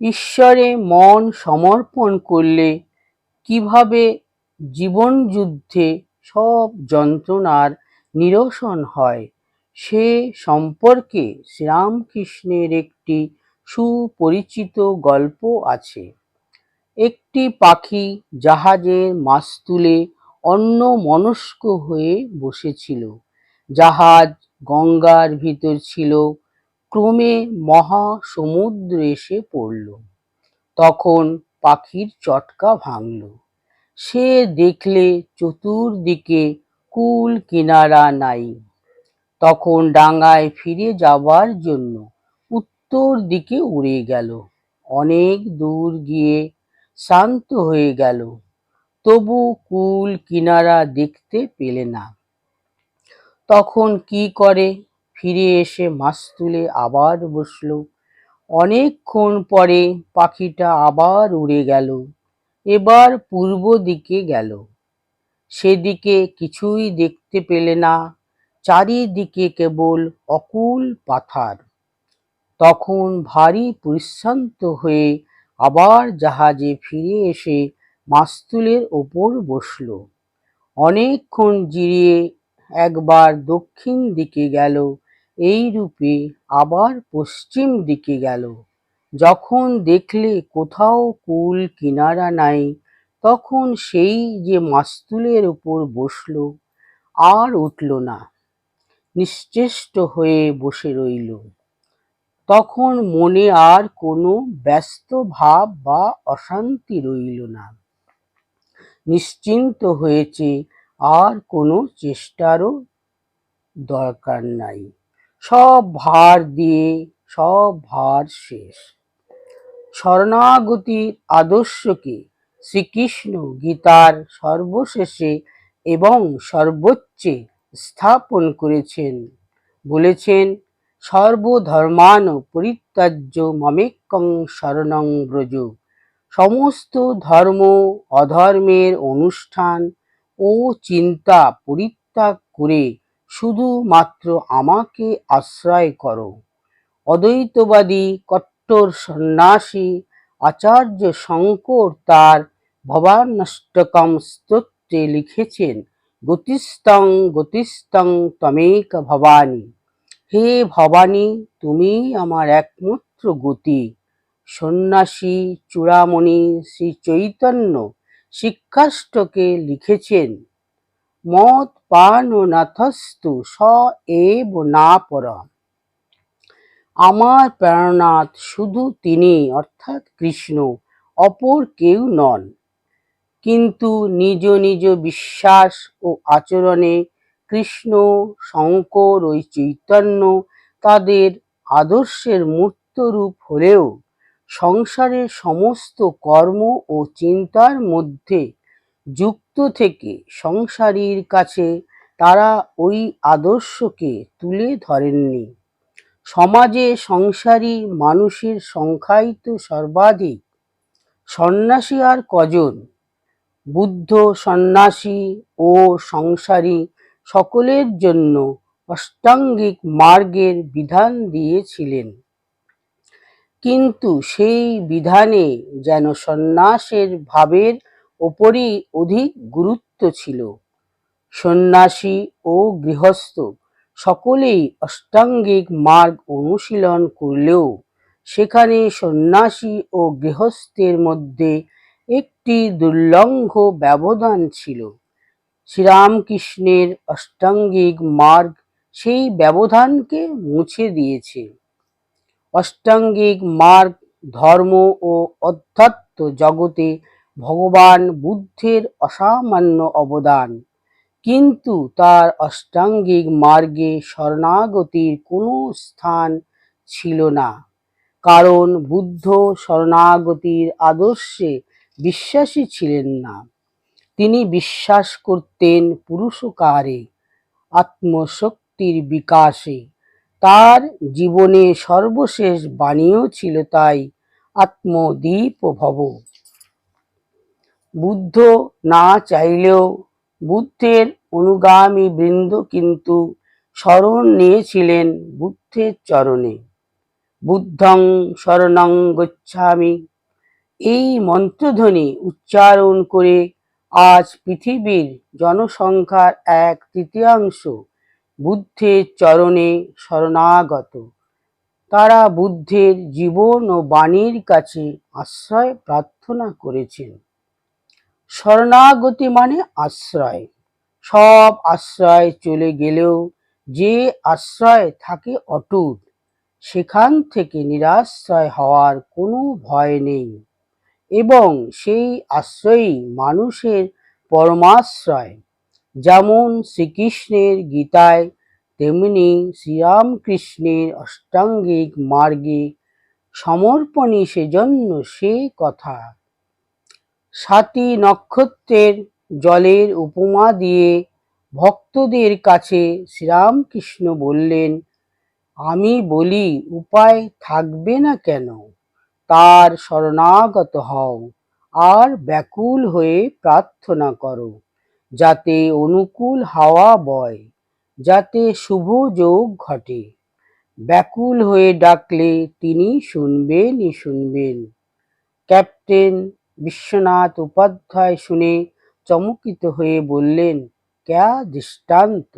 ঈশ্বরে মন সমর্পণ করলে কিভাবে জীবনযুদ্ধে সব যন্ত্রণার নিরসন হয় সে সম্পর্কে শ্রীরামকৃষ্ণের একটি সুপরিচিত গল্প আছে। একটি পাখি জাহাজের মাস্তুলে অন্যমনস্ক হয়ে বসেছিল। জাহাজ গঙ্গার ভিতর ছিল, ক্রমে মহাসমুদ্রে এসে পড়ল। তখন পাখির চটকা ভাঙল। সে দেখলে চতুর্দিকে কূল কিনারা নাই। তখন ডাঙায় ফিরে যাবার জন্য উত্তর দিকে উড়ে গেল। অনেক দূর গিয়ে শান্ত হয়ে গেল, তবু কূল কিনারা দেখতে পেলে না। তখন কি করে? ফিরে এসে মাস্তুলে আবার বসল। অনেকক্ষণ পরে পাখিটা আবার উড়ে গেল। এবার পূর্ব দিকে গেল। সেদিকে কিছুই দেখতে পেলে না, চারিদিকে কেবল অকূল পাথার। তখন ভারী পরিশ্রান্ত হয়ে আবার জাহাজে ফিরে এসে মাস্তুলের ওপর বসল। অনেকক্ষণ জিরিয়ে একবার দক্ষিণ দিকে গেল, এইরূপে আবার পশ্চিম দিকে গেল। যখন দেখলে কোথাও কূল কিনারা নাই, তখন সেই যে মাস্তুলের উপর বসল, আর উঠল না, নিশ্চেষ্ট হয়ে বসে রইল। তখন মনে আর কোনো ব্যস্ত ভাব বা অশান্তি রইল না। নিশ্চিন্ত হয়েছে, আর কোনো চেষ্টারও দরকার নাই। সব ভার দিয়ে সব ভার শেষ। শরণাগতির আদর্শকে শ্রীকৃষ্ণ গীতার সর্বশেষে এবং সর্বোচ্চে স্থাপন করেছেন। বলেছেন, সর্বধর্মান পরিত্যাজ্য মামেকং শরণং ব্রজ। সমস্ত ধর্ম অধর্মের অনুষ্ঠান ও চিন্তা পরিত্যাগ করে শুধুমাত্র আমাকে আশ্রয় করো। অদ্বৈতবাদী কট্টর সন্ন্যাসী আচার্য শঙ্কর তার ভবান্যষ্টকম স্তোত্রে লিখেছেন, গতিস্তং গতিস্তং তমেক ভবানী। হে ভবানী, তুমি আমার একমাত্র গতি। সন্ন্যাসী চূড়ামণি শ্রী চৈতন্য শিক্ষাষ্টকে লিখেছেন, মদ পান ও নাথস্তু স এব না পরম। আমার প্রাণনাথ শুধু তিনি, অর্থাৎ কৃষ্ণ, অপর কেউ নন। কিন্তু নিজ নিজ বিশ্বাস ও আচরণে কৃষ্ণ, শঙ্কর ও চৈতন্য তাদের আদর্শের মূর্ত রূপ হলেও সংসারের সমস্ত কর্ম ও চিন্তার মধ্যে যুক্ত থেকে সংসারীর কাছে তারা ওই আদর্শকে তুলে ধরেননি। সমাজে সংসারী মানুষের সংখ্যাই তো সর্বাধিক। সন্ন্যাসী আর কজন? বুদ্ধ সন্ন্যাসী ও সংসারী সকলের জন্য অষ্টাঙ্গিক মার্গের বিধান দিয়েছিলেন। কিন্তু সেই বিধানে যেন সন্ন্যাসের ভাবের ওপরই অধিক গুরুত্ব ছিল। সন্ন্যাসী ও গৃহস্থ সকলেই অষ্টাঙ্গিক মার্গ অনুশীলন করলেও সেখানে সন্ন্যাসী ও গৃহস্থের মধ্যে একটি দুর্লঙ্ঘ ব্যবধান ছিল। শ্রীরামকৃষ্ণের অষ্টাঙ্গিক মার্গ সেই ব্যবধানকে মুছে দিয়েছে। অষ্টাঙ্গিক মার্গ ধর্ম ও অধ্যাত্ম জগতে ভগবান বুদ্ধের অসামান্য অবদান, কিন্তু তার অষ্টাঙ্গিক মার্গে শরণাগতির কোনো স্থান ছিল না। কারণ বুদ্ধ শরণাগতির আদর্শে বিশ্বাসী ছিলেন না। তিনি বিশ্বাস করতেন পুরুষকারে, আত্মশক্তির বিকাশে। তার জীবনে সর্বশেষ বাণীও ছিল তাই, আত্মদীপ ভব। বুদ্ধ না চাইলেও বুদ্ধের অনুগামী বৃন্দ কিন্তু শরণ নিয়েছিলেন বুদ্ধের চরণে। বুদ্ধং শরণং গচ্ছামি। এই মন্ত্রধ্বনি উচ্চারণ করে আজ পৃথিবীর জনসংখ্যার 1/3 বুদ্ধের চরণে শরণাগত। তারা বুদ্ধের জীবন ও বাণীর কাছে আশ্রয় প্রার্থনা করেছেন। শরণাগতি মানে আশ্রয়। সব আশ্রয় চলে গেলেও যে আশ্রয় থাকে অটুট, সেখান থেকে নিরাশ্রয় হওয়ার কোনো ভয় নেই, এবং সেই আশ্রয়ই মানুষের পরমাশ্রয়। যেমন শ্রীকৃষ্ণের গীতায়, তেমনি শ্রীরামকৃষ্ণের অষ্টাঙ্গিক মার্গে সমর্পণই সেজন্য সে কথা। 7টি নক্ষত্রের জলের উপমা দিয়ে ভক্তদের কাছে শ্রীরামকৃষ্ণ বললেন, আমি বলি উপায় থাকবে না কেন, তার শরণাগত হও আর ব্যাকুল হয়ে প্রার্থনা করো, যাতে অনুকূল হাওয়া বয়, যাতে শুভ যোগ ঘটে। ব্যাকুল হয়ে ডাকলে তিনি শুনবেনই শুনবেন। ক্যাপ্টেন বিশ্বনাথ উপাধ্যায় শুনে চমকিত হয়ে বললেন, ক্যা দৃষ্টান্ত!